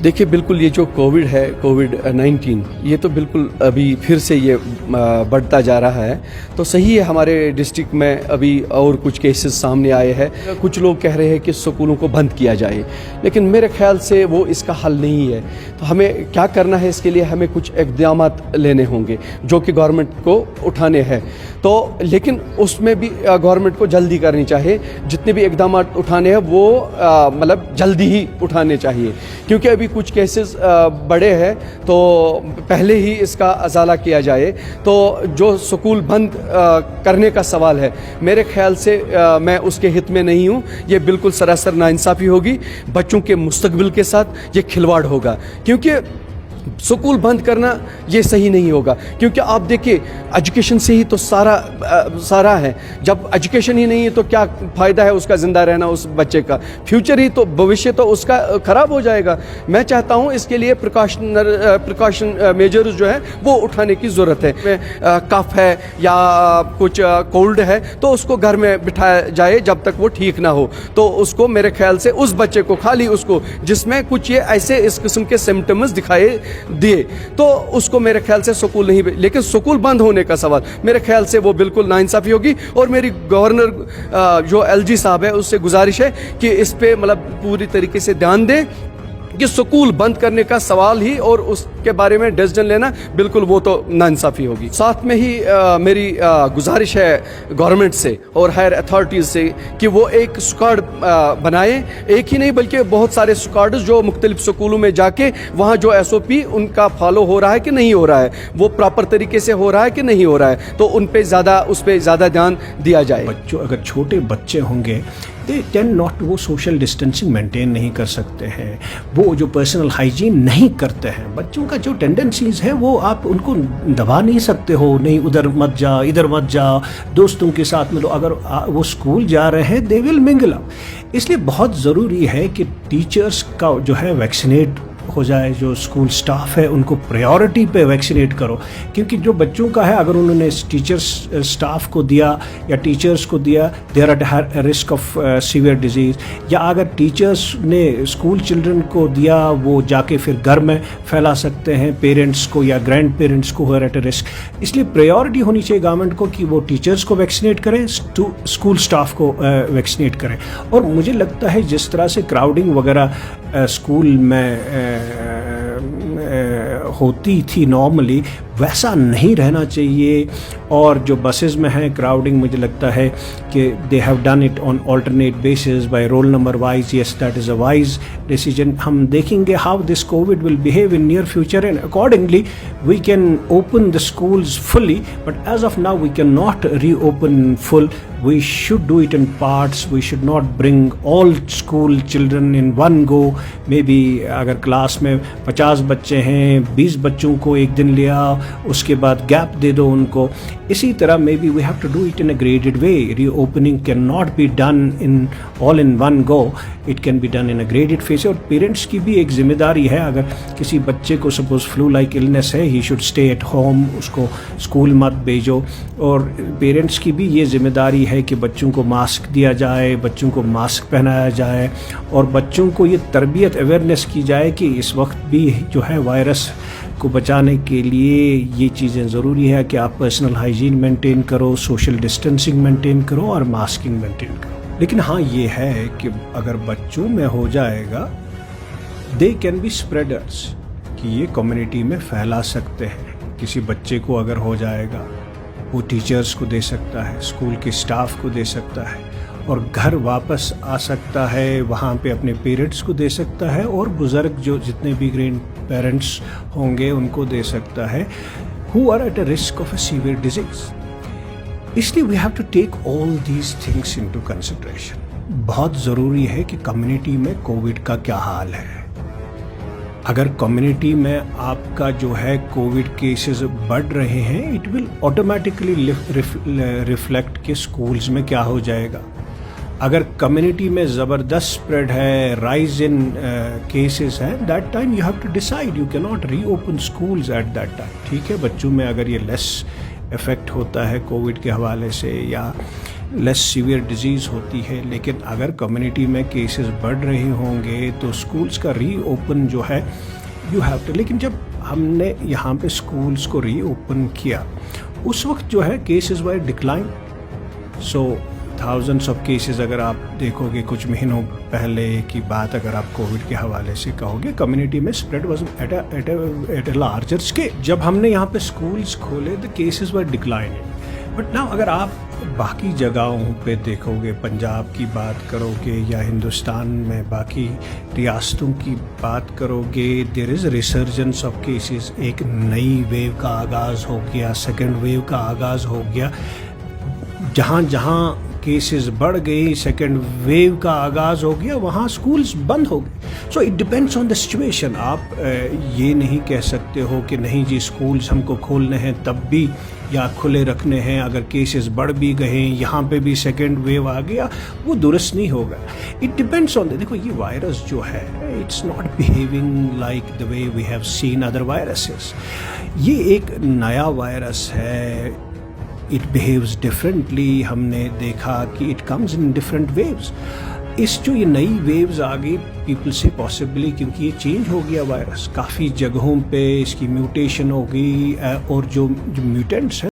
देखिए बिल्कुल ये जो कोविड है, कोविड-19, ये तो बिल्कुल अभी फिर से ये बढ़ता जा रहा है। तो सही है हमारे डिस्ट्रिक्ट में अभी और कुछ केसेस सामने आए हैं। कुछ लोग कह रहे हैं कि स्कूलों को बंद किया जाए, लेकिन मेरे ख्याल से वो इसका हल नहीं है। तो हमें क्या करना है, इसके लिए हमें कुछ इक़दामात लेने होंगे जो कि गवर्नमेंट को उठाने हैं। तो लेकिन उसमें भी गवर्नमेंट को जल्दी करनी चाहिए। जितने भी इक़दामात उठाने हैं वो मतलब जल्दी ही उठाने चाहिए, क्योंकि अभी कुछ केसेस बड़े हैं तो पहले ही इसका अज़ाला किया जाए। तो जो स्कूल बंद करने का सवाल है, मेरे ख्याल से मैं उसके हित में नहीं हूँ। ये बिल्कुल सरासर नाइंसाफ़ी होगी, बच्चों के मुस्तकबिल के साथ ये खिलवाड़ होगा, क्योंकि स्कूल बंद करना ये सही नहीं होगा। क्योंकि आप देखिए एजुकेशन से ही तो सारा है। जब एजुकेशन ही नहीं है तो क्या फ़ायदा है उसका ज़िंदा रहना, उस बच्चे का फ्यूचर ही तो, भविष्य तो उसका ख़राब हो जाएगा। मैं चाहता हूँ इसके लिए प्रिकॉशन मेजर्स जो है वो उठाने की ज़रूरत है। कफ है या कुछ कोल्ड है तो उसको घर में बिठाया जाए जब तक वो ठीक ना हो। तो उसको मेरे ख्याल से उस बच्चे को, खाली उसको जिसमें कुछ ये ऐसे इस किस्म के सिम्टम्स दिखाए दिए, तो उसको मेरे ख्याल से स्कूल नहीं, लेकिन स्कूल बंद होने का सवाल मेरे ख्याल से वो बिल्कुल नाइंसाफ़ी होगी। और मेरी गवर्नर जो एलजी साहब है उससे गुजारिश है कि इस पे मतलब पूरी तरीके से ध्यान दें कि स्कूल बंद करने का सवाल ही और उसके बारे में डिसीजन लेना बिल्कुल वो तो नाइंसाफ़ी होगी। साथ में ही मेरी गुजारिश है गवर्नमेंट से और हायर अथॉरिटीज़ से कि वो एक स्क्वाड बनाए, एक ही नहीं बल्कि बहुत सारे स्क्वाड्स जो मुख्तलिफ स्कूलों में जाके वहाँ जो SOP उनका फॉलो हो रहा है कि नहीं हो रहा है, वो प्रॉपर तरीके से हो रहा है कि नहीं हो रहा है, तो उस पर ज़्यादा ध्यान दिया जाए। बच्चों, अगर छोटे बच्चे होंगे दे टेंड नॉट, वो सोशल डिस्टेंसिंग मेंटेन नहीं कर सकते हैं, वो जो पर्सनल हाइजीन नहीं करते हैं। बच्चों का जो टेंडेंसीज है वो आप उनको दबा नहीं सकते हो, नहीं उधर मत जा, इधर मत जा, दोस्तों के साथ मिलो। अगर वो स्कूल जा रहे हैं दे विल मिंगल अप। इसलिए बहुत ज़रूरी है कि टीचर्स का जो है वैक्सीनेट हो जाए, जो स्कूल स्टाफ है उनको प्रायोरिटी पे वैक्सीनेट करो। क्योंकि जो बच्चों का है, अगर उन्होंने टीचर्स स्टाफ को दिया या टीचर्स को दिया, they are at risk of severe disease. या अगर टीचर्स ने स्कूल चिल्ड्रन को दिया, वो जाके फिर घर में फैला सकते हैं पेरेंट्स को या ग्रैंड पेरेंट्स को, हो एट रिस्क। इसलिए प्रायोरिटी होनी चाहिए गवर्नमेंट को कि वो टीचर्स को वैक्सीनेट करें, स्कूल स्टाफ को वैक्सीनेट करें। और मुझे लगता है जिस तरह से क्राउडिंग वगैरह स्कूल में होती थी नॉर्मली, वैसा नहीं रहना चाहिए। और जो बसेस में हैं क्राउडिंग, मुझे लगता है कि they have done it on alternate basis by roll number wise. Yes, that is a wise decision. हम देखेंगे how this COVID will behave in near future and accordingly we can open the schools fully, but as of now we can not reopen full. We should do it in parts. We should not bring all school children in one go. Maybe अगर class में 50 बच्चे हैं, 20 बच्चों को एक दिन लिया, उसके बाद गैप दे दो उनको. इसी तरह maybe we have to do it in a graded way. Reopening cannot be done all in one go. It can be done in a graded phase. और पेरेंट्स की भी एक जिम्मेदारी है, अगर किसी बच्चे को सपोज फ्लू लाइक इलनेस है, he should stay at home, उसको स्कूल मत भेजो. और पेरेंट्स की भी ये जिम्मेदारी है कि बच्चों को मास्क दिया जाए, बच्चों को मास्क पहनाया जाए और बच्चों को ये तरबियत अवेयरनेस की जाए कि इस वक्त भी जो है वायरस को बचाने के लिए ये चीज़ें ज़रूरी है कि आप पर्सनल हाइजीन मेंटेन करो, सोशल डिस्टेंसिंग मेंटेन करो और मास्किंग मेंटेन करो. लेकिन हाँ ये है कि अगर बच्चों में हो जाएगा, दे कैन बी स्प्रेडर्स, कि ये कम्युनिटी में फैला सकते हैं. किसी बच्चे को अगर हो जाएगा, वो टीचर्स को दे सकता है, स्कूल के स्टाफ को दे सकता है और घर वापस आ सकता है, वहाँ पे अपने पेरेंट्स को दे सकता है और बुज़ुर्ग जो जितने भी ग्रैंड पेरेंट्स होंगे उनको दे सकता है, who are at a risk of a severe disease. इसलिए we have to take all these things into consideration. बहुत ज़रूरी है कि कम्युनिटी में कोविड का क्या हाल है. अगर कम्युनिटी में आपका जो है कोविड केसेस बढ़ रहे हैं, इट विल ऑटोमेटिकली रिफ्लेक्ट कि स्कूल्स में क्या हो जाएगा. अगर कम्युनिटी में ज़बरदस्त स्प्रेड है, राइज इन केसेस है, that time you have to decide, you can not reopen schools at that time. ठीक है, बच्चों में अगर ये लेस इफ़ेक्ट होता है कोविड के हवाले से, या لیس سیویئر ڈیزیز ہوتی ہے. لیکن اگر کمیونٹی میں کیسز بڑھ رہے ہوں گے تو اسکولس کا ری اوپن جو ہے یو ہیو ٹو. لیکن جب ہم نے یہاں پہ اسکولس کو ری اوپن کیا اس وقت جو ہے cases were decline. So thousands of cases اگر آپ دیکھو گے کچھ مہینوں پہلے کی بات اگر آپ کووڈ کے حوالے سے کہو گے کمیونٹی میں spread was at a larger scale. جب ہم نے یہاں پہ اسکولس کھولے تو cases were decline. But now اگر آپ باقی جگہوں پہ دیکھو گے پنجاب کی بات کرو گے یا ہندوستان میں باقی ریاستوں کی بات کرو گے دیر از ریسرجنس آف کیسز. ایک نئی ویو کا آغاز ہو گیا, سیکنڈ ویو کا آغاز ہو گیا. جہاں جہاں کیسز بڑھ گئی سیکنڈ ویو کا آغاز ہو گیا وہاں اسکولس بند ہو گئے. So it depends on the situation. آپ یہ نہیں کہہ سکتے ہو کہ نہیں جی اسکولس ہم کو کھولنے ہیں تب بھی یا کھلے رکھنے ہیں اگر کیسز بڑھ بھی گئے یہاں پہ بھی سیکنڈ ویو آ گیا وہ درست نہیں ہوگا. It depends on the. دیکھو یہ وائرس جو ہے it's not behaving like the way we have seen other viruses. یہ ایک نیا وائرس ہے. It behaves differently. ہم نے دیکھا کہ it comes in different waves. اس جو یہ نئی ویوز آ گئی پیپل سے پاسبلی کیونکہ یہ چینج ہو گیا وائرس کافی جگہوں پہ اس کی میوٹیشن ہو گئی اور جو میوٹینٹس ہیں